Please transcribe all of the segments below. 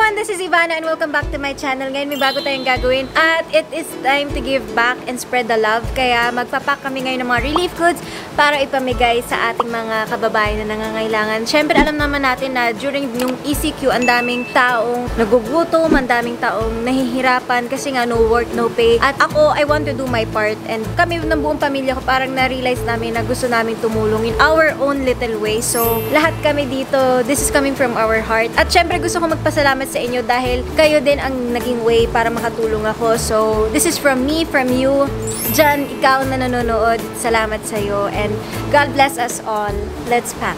everyone! This is Ivana and welcome back to my channel. Ngayon may bago tayong gagawin at it is time to give back and spread the love. Kaya magpapack kami ngayon ng mga relief goods para ipamigay sa ating mga kababayan na nangangailangan. Siyempre alam naman natin na during yung ECQ ang daming taong nagugutom, ang daming taong nahihirapan kasi nga no work, no pay. At ako, I want to do my part and kami ng buong pamilya ko parang na-realize namin na gusto namin tumulong in our own little way. So lahat kami dito, this is coming from our heart. At syempre gusto ko magpasalamat sa inyo dahil kayo din ang naging way para makatulong ako. So this is from me, from you. Jan, ikaw na nanonood, salamat sa'yo and God bless us all. Let's pack.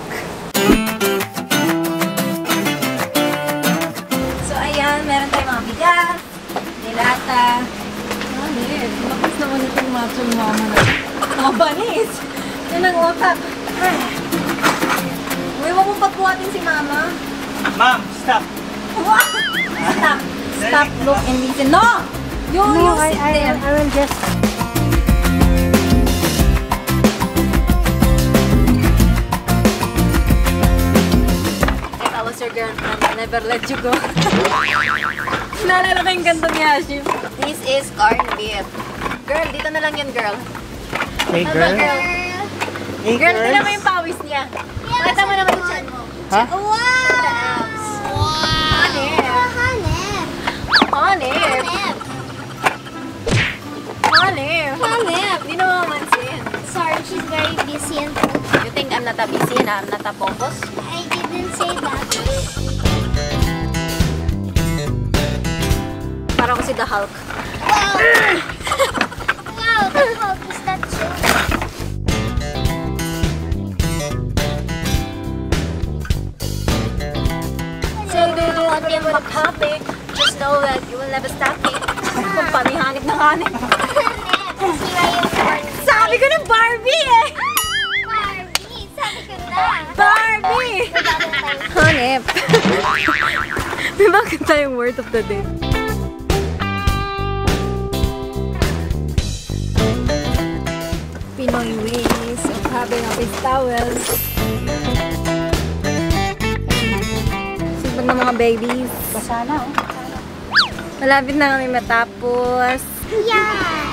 So ayan, meron tayong mga bigas, dilata. Banis, bakit naman itong macho mama na? Mga banis! Yan ang otak. Uy, wag mo pagbuhatin si mama. Ma'am, stop. Stop. Stop, look, and listen. No! You sit there. I will just... If I was your girlfriend, I'll never let you go. Naalala ko yung ganto ni Hashim. This is corned beef. Girl, dito na lang yan, girl. Hey, Ano ba, girl. girl? Hey, Girl, girls. tingnan mo yung pawis niya. Pakita mo naman yung chan mo. Ha? Wow! Hanip! Hanip! Di na mamansin. Sorry, she's very busy and You think I'm not a busy and I'm not a focus? I didn't say that. Parang ko si The Hulk. Wow! Wow, the Hulk is that too? So, do you want me to happy? Just know that you will never stop me. Kung pamihanip na hanip. Sira yung corn. Sabi ko na Barbie eh! Barbie! Sabi ko na. Barbie! Hanip. May bakit tayong word of the day? Pinoy ways of having a big towels. Sipag ng mga babies. Basa na, oh. Malapit na kami matapos. Yeah!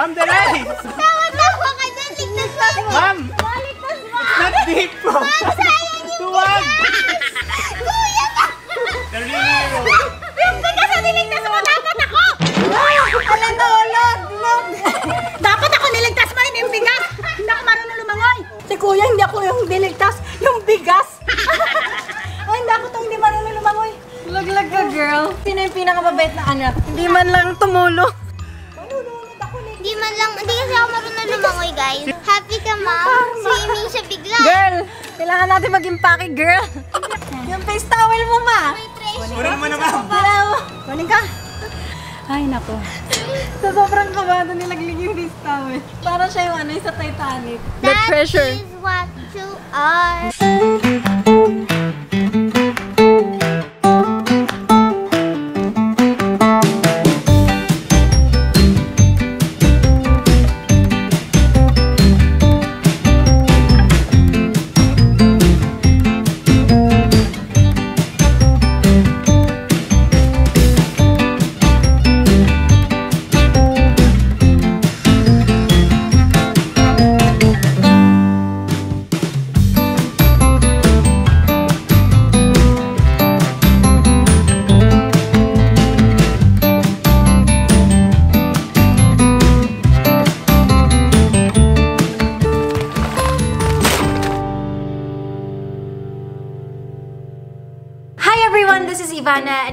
Ma'am, the rice! Tawa-tawa ka dyan, ligtas mo! Ma'am! Ligtas mo! Not deep po! Sayang yung Tuwag! Kuya ka! The real! Yung bigas na niligtas mo, dapat ako! Alam na, log! Dapat ako niligtas mo, yung bigas! Hindi ako marunong lumangoy! Si kuya, hindi ako yung diligtas, yung bigas. Ay, hindi ako itong hindi marunong lumangoy. Laglag ka, girl. Sino yung pinakamabait na anak? Hindi man lang tumulong. Hindi man lang, hindi kasi ako marunong lumangoy, guys. Happy ka, ma'am? Swimming siya bigla. Girl, kailangan natin mag-impake, girl. Yung face towel mo, ma. May treasure. Kunin mo na, ma'am! Wala mo. Kunin ka. Ay, nako. Sa sobrang kabado nilaglig yung face towel. Para siya yung ano, sa Titanic. The treasure. That is what you are.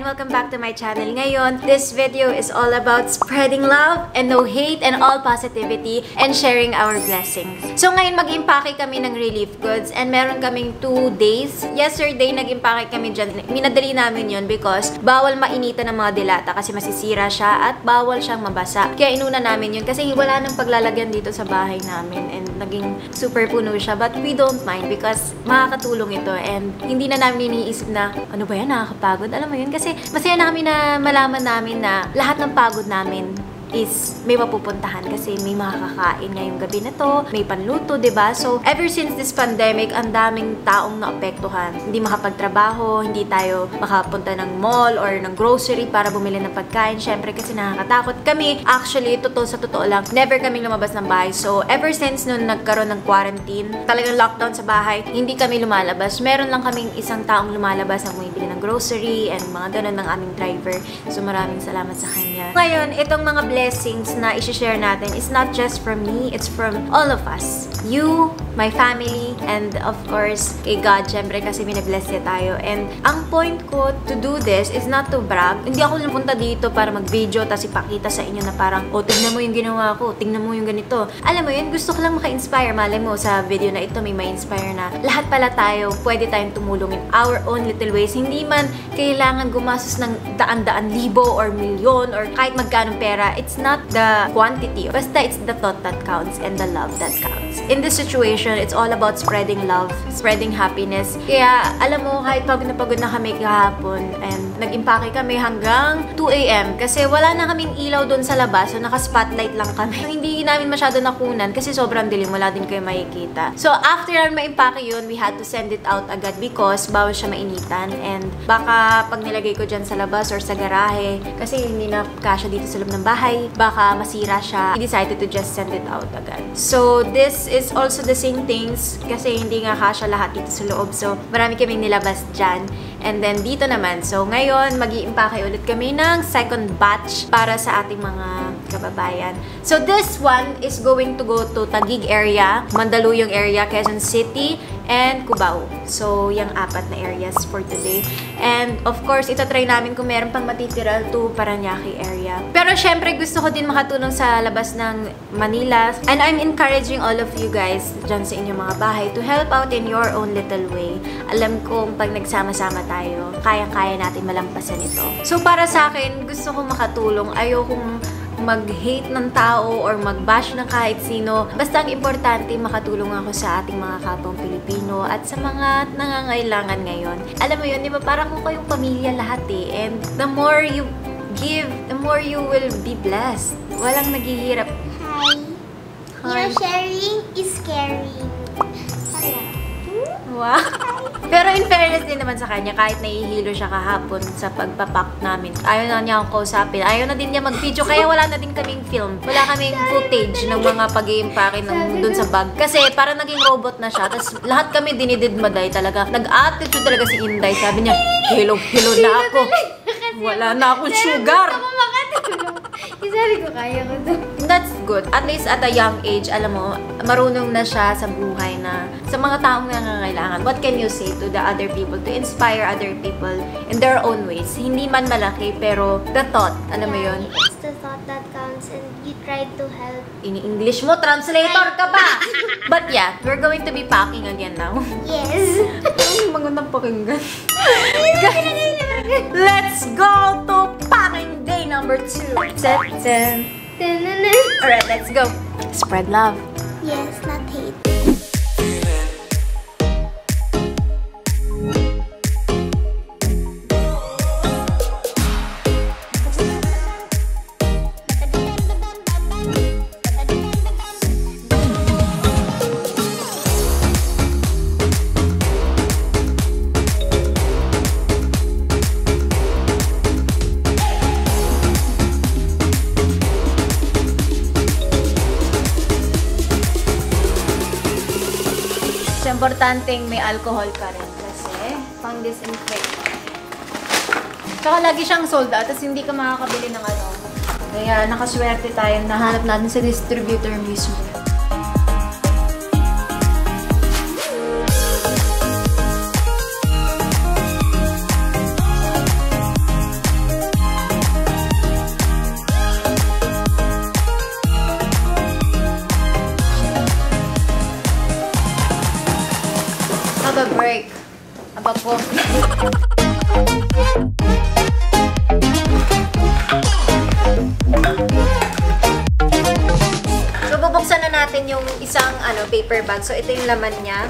welcome back to my channel. Ngayon, this video is all about spreading love and no hate and all positivity and sharing our blessings. So ngayon, mag-impake kami ng relief goods and meron kaming 2 days. Yesterday, nag-impake kami dyan. Minadali namin yon because bawal mainitan ng mga dilata kasi masisira siya at bawal siyang mabasa. Kaya inuna namin yun kasi wala nang paglalagyan dito sa bahay namin and naging super puno siya. But we don't mind because makakatulong ito and hindi na namin iniisip na ano ba yan, nakakapagod. Alam mo yun, kasi masaya namin na malaman namin na lahat ng pagod namin is may mapupuntahan kasi may makakakain ngayong gabi na to, may panluto, diba? So, ever since this pandemic, ang daming taong naapektuhan. Hindi makapagtrabaho, hindi tayo makapunta ng mall or ng grocery para bumili ng pagkain. Syempre, kasi nakakatakot kami. Actually, sa totoo lang, never kaming lumabas ng bahay. So, ever since nung nagkaroon ng quarantine, talagang lockdown sa bahay, hindi kami lumalabas. Meron lang kaming isang taong lumalabas na bumibili ng grocery and mga ganun ng aming driver. So, maraming salamat sa kanya. Ngayon, itong mga blessings na i-share natin is not just from me, it's from all of us. You, my family, and of course, kay God, syempre, kasi bine-bless niya tayo. And ang point ko to do this is not to brag. Hindi ako napunta dito para mag-video tapos ipakita sa inyo na parang, oh, tingnan mo yung ginawa ko, tingnan mo yung ganito. Alam mo yun, gusto ko lang maka-inspire. Malay mo, sa video na ito may ma-inspire na lahat pala tayo, pwede tayong tumulong in our own little ways. Hindi man kailangan gumastos ng daan-daan libo or milyon or kahit magkanong pera. It's not the quantity. Basta it's the thought that counts and the love that counts. In this situation, it's all about spreading love, spreading happiness. Kaya, alam mo, kahit pagod na kami kahapon and nag-impake kami hanggang 2 AM kasi wala na kaming ilaw doon sa labas, so naka-spotlight lang kami. Hindi namin masyado nakunan kasi sobrang dilim, wala din kayo makikita. So, after namin ma-impake yun, we had to send it out agad because bawal siya mainitan and baka pag nilagay ko dyan sa labas or sa garahe, kasi hindi na kasya dito sa loob ng bahay, baka masira siya. We decided to just send it out agad. So, this is also the same things kasi hindi nga kasya lahat dito sa loob. So, marami kaming nilabas dyan. And then, dito naman. So, ngayon, mag-i-impake ulit kami ng second batch para sa ating mga kababayan. So, this one is going to go to Taguig area, Mandaluyong area, Quezon City, and Cubao. So, yung 4 na areas for today. And, of course, itatry namin kung meron pang matitira to Parañaque area. Pero, syempre, gusto ko din makatulong sa labas ng Manila. And I'm encouraging all of you guys dyan sa inyong mga bahay to help out in your own little way. Alam kong pag nagsama-sama tayo, kayang-kaya natin malampasan ito. So, para sa akin, gusto ko makatulong. Ayokong mag-hate ng tao or mag-bash ng kahit sino. Basta ang importante, makatulong ako sa ating mga kapwang Pilipino at sa mga nangangailangan ngayon. Alam mo yun, di ba? Parang kung kayong pamilya lahat eh. And the more you give, the more you will be blessed. Walang naghihirap. Hi. Your sharing is caring. Hello. Wow. Pero in fairness din naman sa kanya, kahit nahihilo siya kahapon sa pagpapak namin, ayaw na niya akong kausapin. Ayaw na din niya mag-video, kaya wala na din kaming film. Wala kaming footage ng mga pag-iimpake dun sa bag. Kasi parang naging robot na siya. Tapos lahat kami dinididmaday talaga. Nag-attitude talaga si Inday. Sabi niya, hello na ako. Wala na akong sugar. Sabi ko, kaya ko to. That's good. At least at a young age, alam mo, marunong na siya sa buhay na sa mga taong nangangailangan. What can you say to the other people to inspire other people in their own ways? Hindi man malaki, pero the thought, alam mo yun? It's the thought that counts and you tried to help. Ini-English mo, translator ka ba? But yeah, we're going to be packing again now. Yes. Magandang pakinggan. Let's go to packing day number 2. Alright, let's go. Spread love. Yes, not hate. Importanteng may alcohol ka rin kasi pang disinfect. Tsaka lagi siyang sold out, tapos hindi ka makakabili ng ano. Kaya nakaswerte tayo, nahanap natin sa distributor mismo. paper bag. So, ito yung laman niya.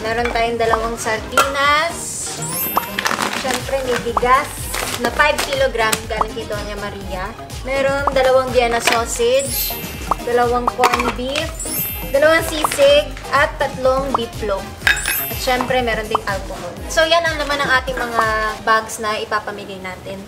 Meron tayong 2 sardinas. Siyempre, may bigas na 5 kilogram galing kay Doña Maria. Meron 2 Vienna sausage, 2 corned beef, 2 sisig, at 3 beefloaf. At syempre, meron ding alcohol. So, yan ang laman ng ating mga bags na ipapamigay natin.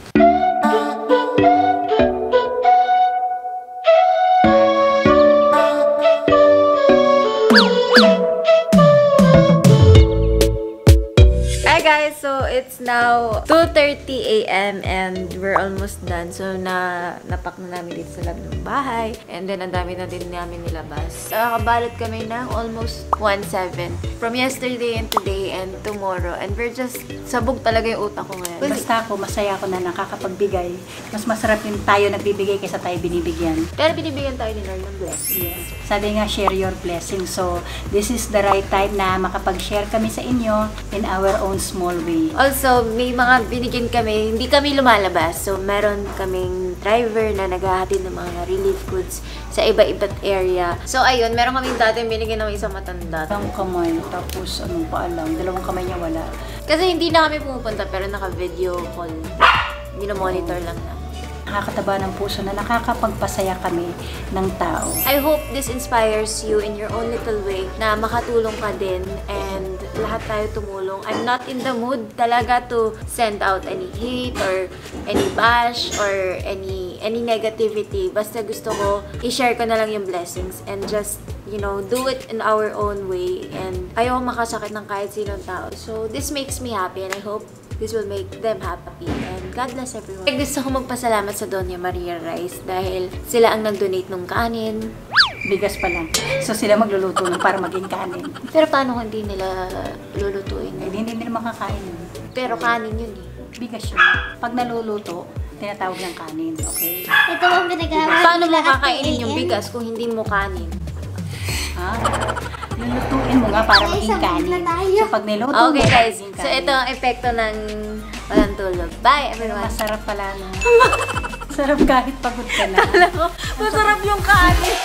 Hi guys! So, it's now 2:30 a.m. and we're almost done. So, napak na namin dito sa loob ng bahay. And then, ang dami na din namin nilabas. Nakakabalot kami ng almost 1.7 from yesterday and today and tomorrow. And we're just, sabog talaga yung utak ko ngayon. Basta ako, masaya ako na nakakapagbigay. Mas masarap yung tayo nagbibigay kaysa tayo binibigyan. Pero binibigyan tayo ni Lord ng blessing. Yes. Sabi nga, share your blessing. So, this is the right time na makapag-share kami sa inyo in our own small way. Also, may mga binigyan kami, hindi kami lumalabas. So, meron kaming driver na naghahatid ng mga relief goods sa iba-iba't area. So, ayun, meron kaming dati binigyan ng isang matanda. Ang kamay, tapos anong paalam, 2 kamay niya wala. Kasi hindi na kami pumupunta, pero naka-video call. Monitor lang na. Nakakataba ng puso na nakakapagpasaya kami ng tao. I hope this inspires you in your own little way na makatulong ka din and lahat tayo tumulong. I'm not in the mood talaga to send out any hate or any bash or any negativity. Basta gusto ko, i-share ko na lang yung blessings and just, you know, do it in our own way. And ayaw makasakit ng kahit sinong tao. So, this makes me happy and I hope this will make them happy. And God bless everyone. Gusto ko magpasalamat sa Doña Maria Rice dahil sila ang nag-donate ng kanin. Bigas pa lang. So sila magluluto lang para maging kanin. Pero paano kung hindi nila lulutuin? Eh, hindi nila makakain yun. Pero kanin yun eh. Bigas yun. Pag naluluto, tinatawag ng kanin, okay? Ito ang pinag-aaral. Paano mo kakainin yung bigas kung hindi mo kanin? Ha? Lulutuin mo nga para maging kanin. So pag niluto mo, Okay guys, maging so kanin. ito ang epekto ng walang tulog. Bye Pero everyone! masarap pala no? Sarap kahit pagod ka na. Masarap yung kanin!